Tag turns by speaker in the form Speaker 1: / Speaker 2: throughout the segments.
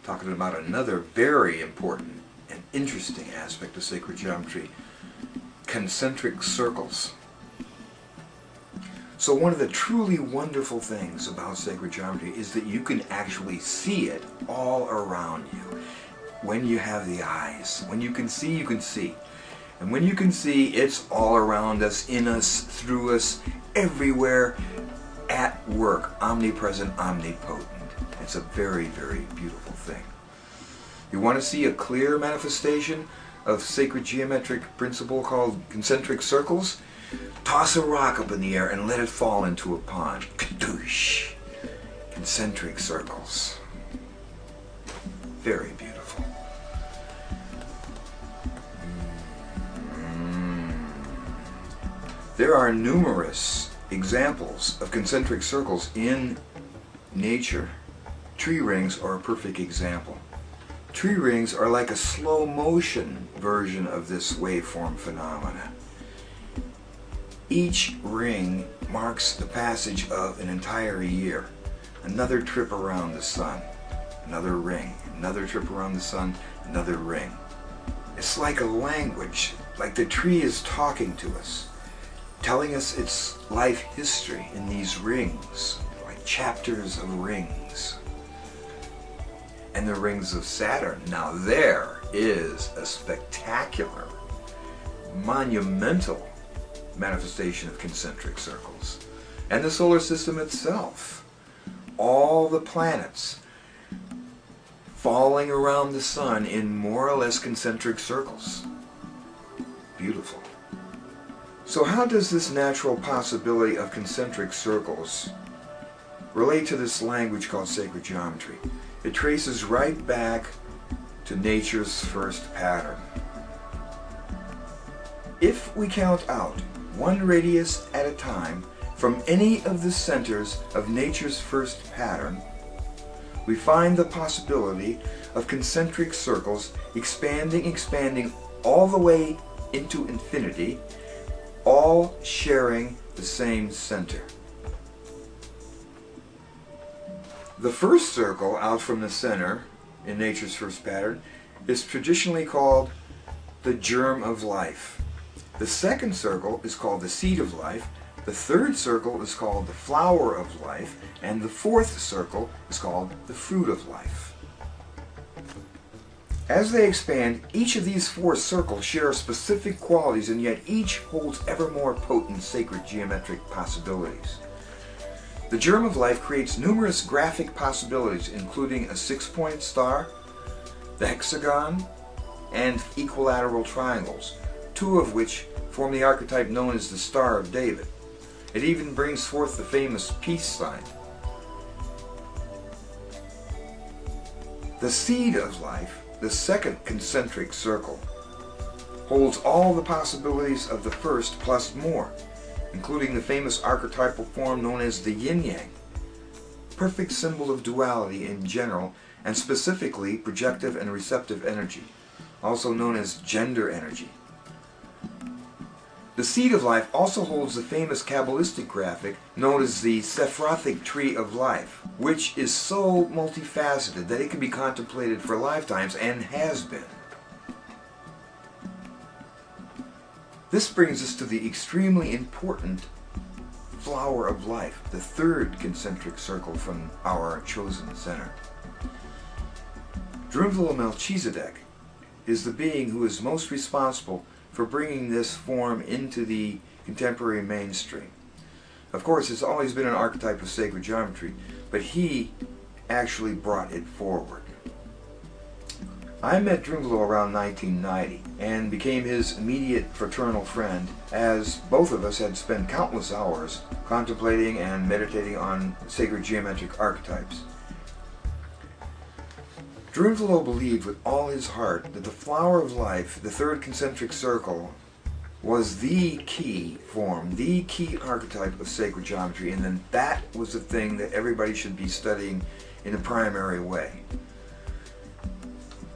Speaker 1: talking about another very important and interesting aspect of sacred geometry, concentric circles. So one of the truly wonderful things about sacred geometry is that you can actually see it all around you. When you have the eyes, when you can see, you can see. And when you can see, it's all around us, in us, through us, everywhere, at work, omnipresent, omnipotent. It's a very, very beautiful thing. You want to see a clear manifestation of sacred geometric principle called concentric circles? Toss a rock up in the air and let it fall into a pond. Kadoosh! Concentric circles. Very beautiful. There are numerous examples of concentric circles in nature. Tree rings are a perfect example. Tree rings are like a slow motion version of this waveform phenomena. Each ring marks the passage of an entire year. Another trip around the sun, another ring, another trip around the sun, another ring. It's like a language, like the tree is talking to us, telling us its life history in these rings, like chapters of rings. And the rings of Saturn. Now there is a spectacular, monumental manifestation of concentric circles. And the solar system itself. All the planets falling around the sun in more or less concentric circles. Beautiful. So how does this natural possibility of concentric circles relate to this language called sacred geometry? It traces right back to nature's first pattern. If we count out one radius at a time from any of the centers of nature's first pattern, we find the possibility of concentric circles expanding all the way into infinity, all sharing the same center. The first circle out from the center in nature's first pattern is traditionally called the germ of life. The second circle is called the seed of life. The third circle is called the flower of life. And the fourth circle is called the fruit of life. As they expand, each of these four circles share specific qualities, and yet each holds ever more potent sacred geometric possibilities. The germ of life creates numerous graphic possibilities, including a six-pointed star, the hexagon, and equilateral triangles, two of which form the archetype known as the Star of David. It even brings forth the famous peace sign. The seed of life, the second concentric circle, holds all the possibilities of the first plus more, including the famous archetypal form known as the yin-yang, perfect symbol of duality in general, and specifically projective and receptive energy, also known as gender energy. The seed of life also holds the famous Kabbalistic graphic known as the Sephirothic Tree of Life, which is so multifaceted that it can be contemplated for lifetimes, and has been. This brings us to the extremely important flower of life, the third concentric circle from our chosen center. Drunvalo Melchizedek is the being who is most responsible for bringing this form into the contemporary mainstream. Of course, it's always been an archetype of sacred geometry, but he actually brought it forward. I met Drunvalo around 1990 and became his immediate fraternal friend, as both of us had spent countless hours contemplating and meditating on sacred geometric archetypes. Drunvalo believed with all his heart that the flower of life, the third concentric circle, was the key form, the key archetype of sacred geometry, and then that was the thing that everybody should be studying in a primary way.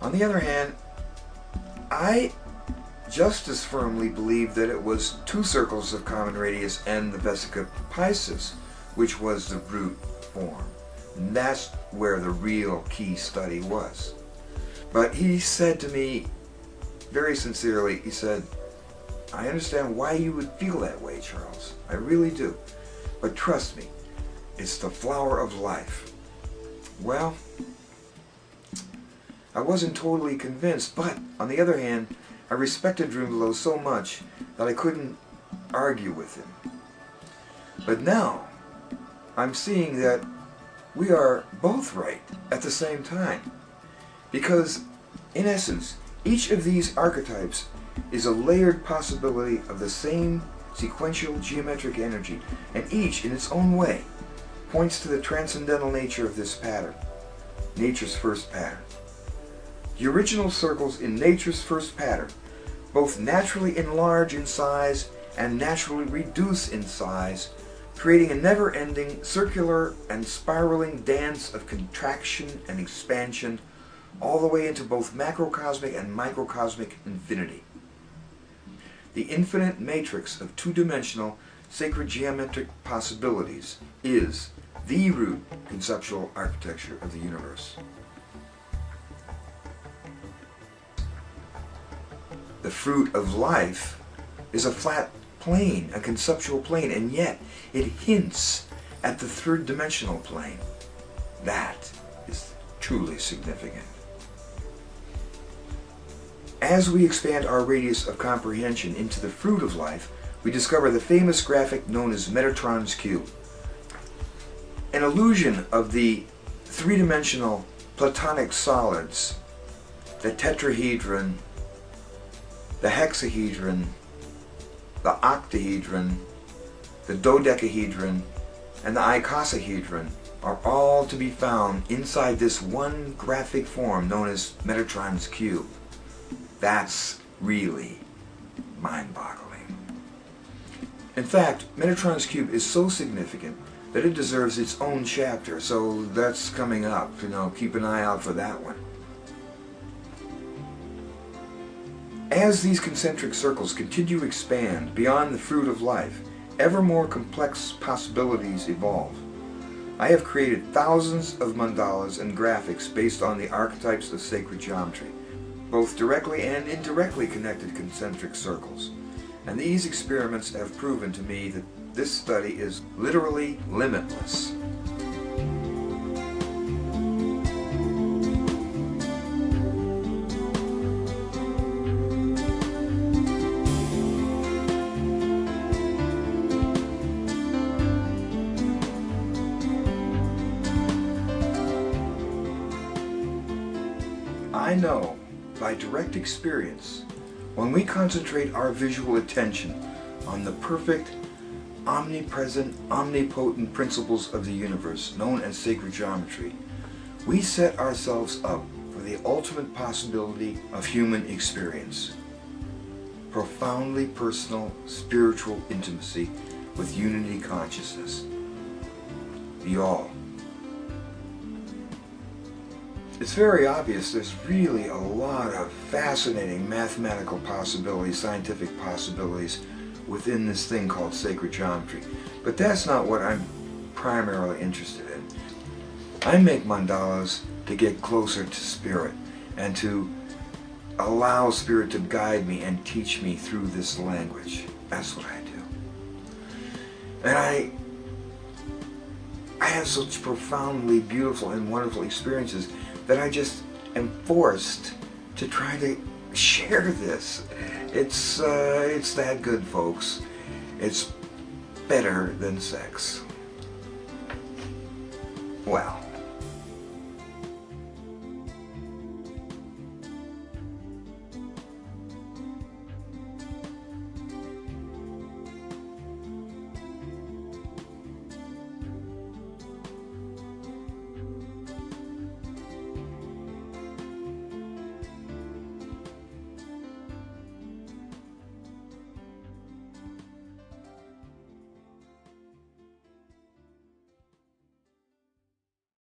Speaker 1: On the other hand, I just as firmly believed that it was two circles of common radius and the Vesica Piscis, which was the root form. And that's where the real key study was. But he said to me, very sincerely, he said, I understand why you would feel that way, Charles. I really do. But trust me, it's the flower of life. Well, I wasn't totally convinced, but on the other hand, I respected Drunvalo so much that I couldn't argue with him. But now, I'm seeing that we are both right at the same time. Because, in essence, each of these archetypes is a layered possibility of the same sequential geometric energy, and each, in its own way, points to the transcendental nature of this pattern, nature's first pattern. The original circles in nature's first pattern both naturally enlarge in size and naturally reduce in size, creating a never-ending circular and spiraling dance of contraction and expansion all the way into both macrocosmic and microcosmic infinity. The infinite matrix of two-dimensional sacred geometric possibilities is the root conceptual architecture of the universe. The fruit of life is a flat plane, a conceptual plane, and yet it hints at the third-dimensional plane. That is truly significant. As we expand our radius of comprehension into the fruit of life, we discover the famous graphic known as Metatron's cube, an illusion of the three-dimensional Platonic solids, the tetrahedron, the hexahedron, the octahedron, the dodecahedron, and the icosahedron are all to be found inside this one graphic form known as Metatron's cube. That's really mind-boggling. In fact, Metatron's cube is so significant that it deserves its own chapter, so that's coming up. Keep an eye out for that one. As these concentric circles continue to expand beyond the fruit of life, ever more complex possibilities evolve. I have created thousands of mandalas and graphics based on the archetypes of sacred geometry, both directly and indirectly connected concentric circles. And these experiments have proven to me that this study is literally limitless. I know by direct experience, when we concentrate our visual attention on the perfect, omnipresent, omnipotent principles of the universe, known as sacred geometry, we set ourselves up for the ultimate possibility of human experience. Profoundly personal, spiritual intimacy with unity consciousness. The all. It's very obvious there's really a lot of fascinating mathematical possibilities, scientific possibilities within this thing called sacred geometry. But that's not what I'm primarily interested in. I make mandalas to get closer to Spirit and to allow Spirit to guide me and teach me through this language. That's what I do. And I have such profoundly beautiful and wonderful experiences that I just am forced to try to share this. It's that good, folks. It's better than sex. Well.